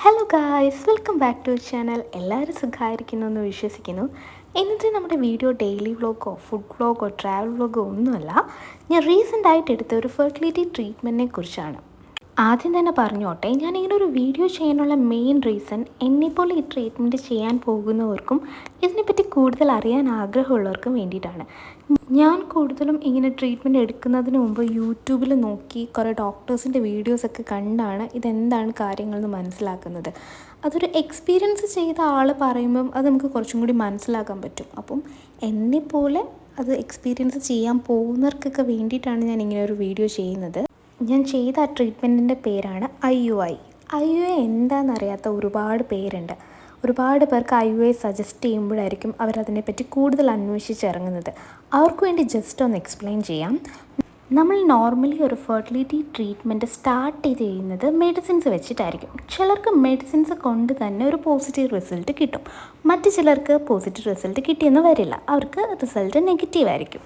Hello guys, welcome back to channel. എല്ലാവരും സുഖമായിരിക്കുന്നു എന്ന് വിശ്വസിക്കുന്നു. ഇന്നത്തെ നമ്മുടെ വീഡിയോ ഡെയിലി വ്ളോഗോ ഫുഡ് വ്ളോഗോ ട്രാവൽ വ്ളോഗോ ഒന്നുമല്ല. ഞാൻ റീസെൻ്റായിട്ട് എടുത്ത ഒരു ഫെർട്ടിലിറ്റി ട്രീറ്റ്മെൻറ്റിനെ കുറിച്ചാണ്. ആദ്യം തന്നെ പറഞ്ഞോട്ടെ, ഞാനിങ്ങനെ ഒരു വീഡിയോ ചെയ്യാനുള്ള മെയിൻ റീസൺ എന്നെപ്പോലെ ഈ ട്രീറ്റ്മെൻറ്റ് ചെയ്യാൻ പോകുന്നവർക്കും ഇതിനെപ്പറ്റി കൂടുതൽ അറിയാൻ ആഗ്രഹമുള്ളവർക്കും വേണ്ടിയിട്ടാണ്. ഞാൻ കൂടുതലും ഇങ്ങനെ ട്രീറ്റ്മെൻറ്റ് എടുക്കുന്നതിന് മുമ്പ് യൂട്യൂബിൽ നോക്കി കുറേ ഡോക്ടേഴ്സിൻ്റെ വീഡിയോസൊക്കെ കണ്ടാണ് ഇതെന്താണ് കാര്യങ്ങളെന്ന് മനസ്സിലാക്കുന്നത്. അതൊരു എക്സ്പീരിയൻസ് ചെയ്ത ആൾ പറയുമ്പം അത് നമുക്ക് കുറച്ചും കൂടി മനസ്സിലാക്കാൻ പറ്റും. അപ്പം എന്നെപ്പോലെ അത് എക്സ്പീരിയൻസ് ചെയ്യാൻ പോകുന്നവർക്കൊക്കെ വേണ്ടിയിട്ടാണ് ഞാൻ ഇങ്ങനെ ഒരു വീഡിയോ ചെയ്യുന്നത്. ഞാൻ ചെയ്ത ആ ട്രീറ്റ്മെൻറ്റിൻ്റെ പേരാണ് IUI. IUI എന്താണെന്നറിയാത്ത ഒരുപാട് പേരുണ്ട്. ഒരുപാട് പേർക്ക് IUI സജസ്റ്റ് ചെയ്യുമ്പോഴായിരിക്കും അവരതിനെപ്പറ്റി കൂടുതൽ അന്വേഷിച്ചിറങ്ങുന്നത്. അവർക്ക് വേണ്ടി ജസ്റ്റ് ഒന്ന് എക്സ്പ്ലെയിൻ ചെയ്യാം. നമ്മൾ നോർമലി ഒരു ഫെർട്ടിലിറ്റി ട്രീറ്റ്മെൻറ്റ് സ്റ്റാർട്ട് ചെയ്യുന്നത് മെഡിസിൻസ് വെച്ചിട്ടായിരിക്കും. ചിലർക്ക് മെഡിസിൻസ് കൊണ്ട് തന്നെ ഒരു പോസിറ്റീവ് റിസൾട്ട് കിട്ടും. മറ്റു ചിലർക്ക് പോസിറ്റീവ് റിസൾട്ട് കിട്ടിയെന്ന് വരില്ല. അവർക്ക് റിസൾട്ട് നെഗറ്റീവ് ആയിരിക്കും.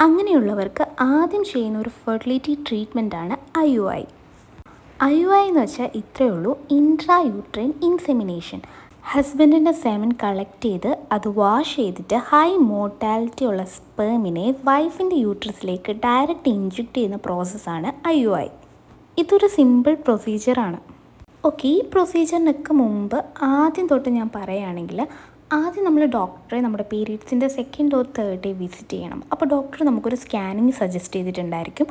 അങ്ങനെയുള്ളവർക്ക് ആദ്യം ചെയ്യുന്ന ഒരു ഫെർട്ടിലിറ്റി ട്രീറ്റ്മെൻറ്റാണ് IUI. IUI എന്ന് വെച്ചാൽ ഇത്രയേ ഉള്ളൂ: ഇൻട്രാ യൂട്രൈൻ ഇൻസെമിനേഷൻ. ഹസ്ബൻഡിൻ്റെ സെമൻ കളക്ട് ചെയ്ത് അത് വാഷ് ചെയ്തിട്ട് ഹൈ മോർട്ടാലിറ്റി ഉള്ള സ്പേമിനെ വൈഫിൻ്റെ യൂട്രസിലേക്ക് ഡയറക്റ്റ് ഇൻജെക്റ്റ് ചെയ്യുന്ന പ്രോസസ്സാണ് IUI. ഇതൊരു സിമ്പിൾ പ്രൊസീജിയറാണ്. ഓക്കെ, ഈ പ്രൊസീജിയറിനൊക്കെ മുമ്പ് ആദ്യം തൊട്ട് ഞാൻ പറയുകയാണെങ്കിൽ, ആദ്യം നമ്മൾ ഡോക്ടറെ നമ്മുടെ പീരീഡ്സിൻ്റെ second or third day visit ചെയ്യണം. അപ്പോൾ ഡോക്ടർ നമുക്കൊരു സ്കാനിങ് സജസ്റ്റ് ചെയ്തിട്ടുണ്ടായിരിക്കും.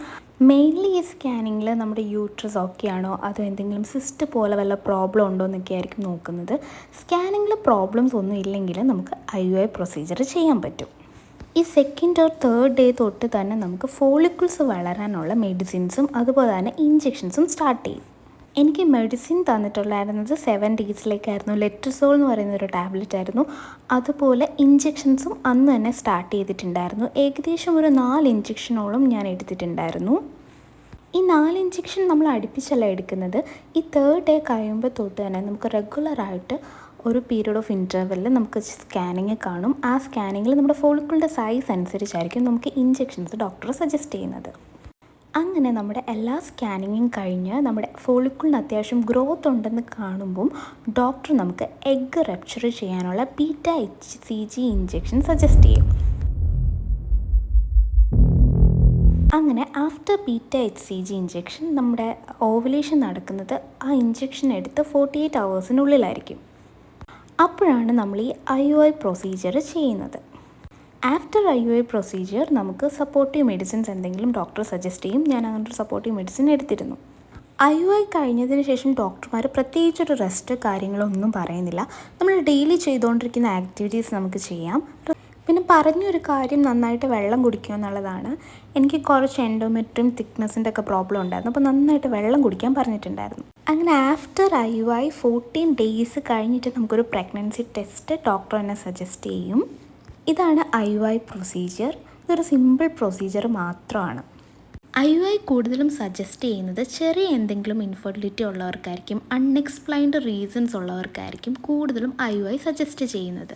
മെയിൻലി ഈ സ്കാനിങ്ങിൽ നമ്മുടെ യൂട്രസ് ഓക്കെ ആണോ, അതോ എന്തെങ്കിലും സിസ്റ്റ് പോലെ വല്ല പ്രോബ്ലം ഉണ്ടോ എന്നൊക്കെ ആയിരിക്കും നോക്കുന്നത്. സ്കാനിങ്ങിൽ പ്രോബ്ലംസ് ഒന്നും ഇല്ലെങ്കിൽ നമുക്ക് IUI പ്രൊസീജിയർ ചെയ്യാൻ പറ്റും. ഈ സെക്കൻഡ് ഓർ തേർഡ് ഡേ തൊട്ട് തന്നെ നമുക്ക് ഫോളിക്കിൾസ് വളരാനുള്ള മെഡിസിൻസും അതുപോലെ തന്നെ ഇഞ്ചെക്ഷൻസും സ്റ്റാർട്ട് ചെയ്യും. എനിക്ക് മെഡിസിൻ തന്നിട്ടുണ്ടായിരുന്നത് 7 ഡേയ്സിലേക്കായിരുന്നു. ലെട്രസോൾ എന്ന് പറയുന്നൊരു ടാബ്ലറ്റ് ആയിരുന്നു. അതുപോലെ ഇഞ്ചെക്ഷൻസും അന്ന് തന്നെ സ്റ്റാർട്ട് ചെയ്തിട്ടുണ്ടായിരുന്നു. ഏകദേശം ഒരു 4 ഇഞ്ചെക്ഷനോളം ഞാൻ എടുത്തിട്ടുണ്ടായിരുന്നു. ഈ 4 ഇഞ്ചെക്ഷൻ നമ്മൾ അടുപ്പിച്ചല്ല എടുക്കുന്നത്. ഈ തേർഡ് ഡേ കഴിയുമ്പോൾ തൊട്ട് തന്നെ നമുക്ക് റെഗുലറായിട്ട് ഒരു പീരീഡ് ഓഫ് ഇൻ്റർവെല്ലിൽ നമുക്ക് സ്കാനിങ് കാണും. ആ സ്കാനിങ്ങിൽ നമ്മുടെ ഫോളിക്കിളിൻ്റെ സൈസ് അനുസരിച്ചായിരിക്കും നമുക്ക് ഇഞ്ചെക്ഷൻസ് ഡോക്ടർ സജസ്റ്റ് ചെയ്യുന്നത്. അങ്ങനെ നമ്മുടെ എല്ലാ സ്കാനിങ്ങും കഴിഞ്ഞ് നമ്മുടെ ഫോളിക്കിളിന് അത്യാവശ്യം ഗ്രോത്ത് ഉണ്ടെന്ന് കാണുമ്പം ഡോക്ടർ നമുക്ക് എഗ്ഗ് റപ്ചർ ചെയ്യാനുള്ള β-HCG ഇഞ്ചെക്ഷൻ സജസ്റ്റ് ചെയ്യും. അങ്ങനെ ആഫ്റ്റർ β-HCG ഇഞ്ചെക്ഷൻ നമ്മുടെ ഓവുലേഷൻ നടക്കുന്നത് ആ ഇഞ്ചെക്ഷൻ എടുത്ത് 48 ഹവേഴ്സിനുള്ളിലായിരിക്കും. അപ്പോഴാണ് നമ്മൾ ഈ IUI പ്രൊസീജിയർ ചെയ്യുന്നത്. ആഫ്റ്റർ IUI പ്രൊസീജിയർ നമുക്ക് സപ്പോർട്ടീവ് മെഡിസിൻസ് എന്തെങ്കിലും ഡോക്ടർ സജസ്റ്റ് ചെയ്യും. ഞാൻ അങ്ങനൊരു സപ്പോർട്ടീവ് മെഡിസിൻ എടുത്തിരുന്നു. IUI കഴിഞ്ഞതിന് ശേഷം ഡോക്ടർമാർ പ്രത്യേകിച്ചൊരു റെസ്റ്റ് കാര്യങ്ങളൊന്നും പറയുന്നില്ല. നമ്മൾ ഡെയിലി ചെയ്തുകൊണ്ടിരിക്കുന്ന ആക്ടിവിറ്റീസ് നമുക്ക് ചെയ്യാം. പിന്നെ പറഞ്ഞൊരു കാര്യം, നന്നായിട്ട് വെള്ളം കുടിക്കുക എന്നുള്ളതാണ്. എനിക്ക് കുറച്ച് എൻഡോമെട്രിയം തിക്നെസ്സിൻ്റെ ഒക്കെ പ്രോബ്ലം ഉണ്ടായിരുന്നു. അപ്പോൾ നന്നായിട്ട് വെള്ളം കുടിക്കാൻ പറഞ്ഞിട്ടുണ്ടായിരുന്നു. അങ്ങനെ ആഫ്റ്റർ IUI 14 ഡേയ്സ് കഴിഞ്ഞിട്ട് നമുക്കൊരു പ്രഗ്നൻസി ടെസ്റ്റ് ഡോക്ടർ തന്നെ സജസ്റ്റ് ചെയ്യും. ഇതാണ് IUI പ്രൊസീജിയർ. ഇതൊരു സിമ്പിൾ പ്രൊസീജിയർ മാത്രമാണ്. IUI കൂടുതലും സജസ്റ്റ് ചെയ്യുന്നത് ചെറിയ എന്തെങ്കിലും ഇൻഫെർട്ടിലിറ്റി ഉള്ളവർക്കായിരിക്കും. അൺഎക്സ്പ്ലെയിൻഡ് റീസൺസ് ഉള്ളവർക്കായിരിക്കും കൂടുതലും IUI സജസ്റ്റ് ചെയ്യുന്നത്.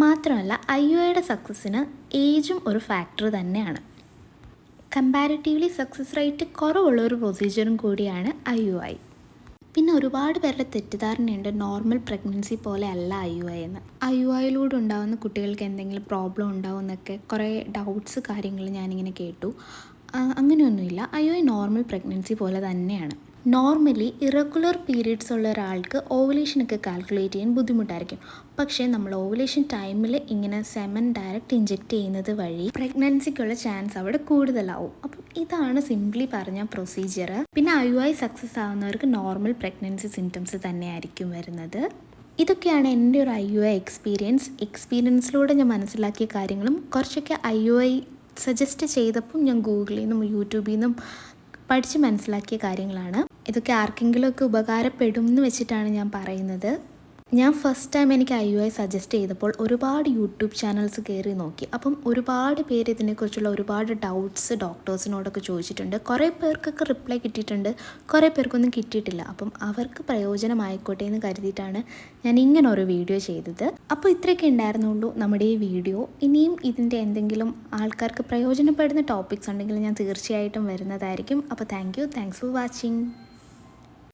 മാത്രമല്ല, IUIയുടെ സക്സസ്സിന് ഏജും ഒരു ഫാക്ടർ തന്നെയാണ്. കമ്പാരിറ്റീവ്ലി സക്സസ് റേറ്റ് കുറവുള്ളൊരു പ്രൊസീജിയറും കൂടിയാണ് IUI. പിന്നെ ഒരുപാട് പേരുടെ തെറ്റിദ്ധാരണയുണ്ട് നോർമൽ പ്രഗ്നൻസി പോലെ അല്ല IUI എന്ന്. IUIയിലൂടെ ഉണ്ടാകുന്ന കുട്ടികൾക്ക് എന്തെങ്കിലും പ്രോബ്ലം ഉണ്ടാവും എന്നൊക്കെ കുറേ ഡൗട്ട്സ് കാര്യങ്ങൾ ഞാനിങ്ങനെ കേട്ടു. അങ്ങനെയൊന്നുമില്ല. IUI നോർമൽ പ്രഗ്നൻസി പോലെ തന്നെയാണ്. നോർമലി ഇറഗുലർ പീരീഡ്സ് ഉള്ള ഒരാൾക്ക് ഓവുലേഷനൊക്കെ കാൽക്കുലേറ്റ് ചെയ്യാൻ ബുദ്ധിമുട്ടായിരിക്കും. പക്ഷേ നമ്മൾ ഓവുലേഷൻ ടൈമിൽ ഇങ്ങനെ സെമൻ ഡയറക്റ്റ് ഇഞ്ചെക്റ്റ് ചെയ്യുന്നത് വഴി പ്രഗ്നൻസിക്കുള്ള ചാൻസ് അവിടെ കൂടുതലാവും. അപ്പം ഇതാണ് സിംപ്ലി പറഞ്ഞ പ്രൊസീജിയർ. പിന്നെ IUI സക്സസ് ആവുന്നവർക്ക് നോർമൽ പ്രഗ്നൻസി സിംറ്റംസ് തന്നെയായിരിക്കും വരുന്നത്. ഇതൊക്കെയാണ് എൻ്റെ ഒരു IUI എക്സ്പീരിയൻസിലൂടെ ഞാൻ മനസ്സിലാക്കിയ കാര്യങ്ങളും കുറച്ചൊക്കെ IUI സജസ്റ്റ് ചെയ്തപ്പം ഞാൻ ഗൂഗിളിൽ നിന്നും യൂട്യൂബിൽ നിന്നും പഠിച്ച് മനസ്സിലാക്കിയ കാര്യങ്ങളാണ്. ഇതൊക്കെ ആർക്കെങ്കിലുമൊക്കെ ഉപകാരപ്പെടും എന്ന് വെച്ചിട്ടാണ് ഞാൻ പറയുന്നത്. ഞാൻ ഫസ്റ്റ് ടൈം എനിക്ക് IUI സജസ്റ്റ് ചെയ്തപ്പോൾ ഒരുപാട് യൂട്യൂബ് ചാനൽസ് കയറി നോക്കി. അപ്പം ഒരുപാട് പേര് ഇതിനെക്കുറിച്ചുള്ള ഒരുപാട് ഡൗട്ട്സ് ഡോക്ടേഴ്സിനോടൊക്കെ ചോദിച്ചിട്ടുണ്ട്. കുറേ പേർക്കൊക്കെ റിപ്ലൈ കിട്ടിയിട്ടുണ്ട്, കുറേ പേർക്കൊന്നും കിട്ടിയിട്ടില്ല. അപ്പം അവർക്ക് പ്രയോജനമായിക്കോട്ടെ എന്ന് കരുതിയിട്ടാണ് ഞാൻ ഇങ്ങനെ ഒരു വീഡിയോ ചെയ്തത്. അപ്പോൾ ഇത്രയൊക്കെ ഉണ്ടായിരുന്നുള്ളൂ നമ്മുടെ ഈ വീഡിയോ. ഇനിയും ഇതിൻ്റെ എന്തെങ്കിലും ആൾക്കാർക്ക് പ്രയോജനപ്പെടുന്ന ടോപ്പിക്സ് ഉണ്ടെങ്കിൽ ഞാൻ തീർച്ചയായിട്ടും വരുന്നതായിരിക്കും. അപ്പോൾ താങ്ക്സ് ഫോർ വാച്ചിങ്.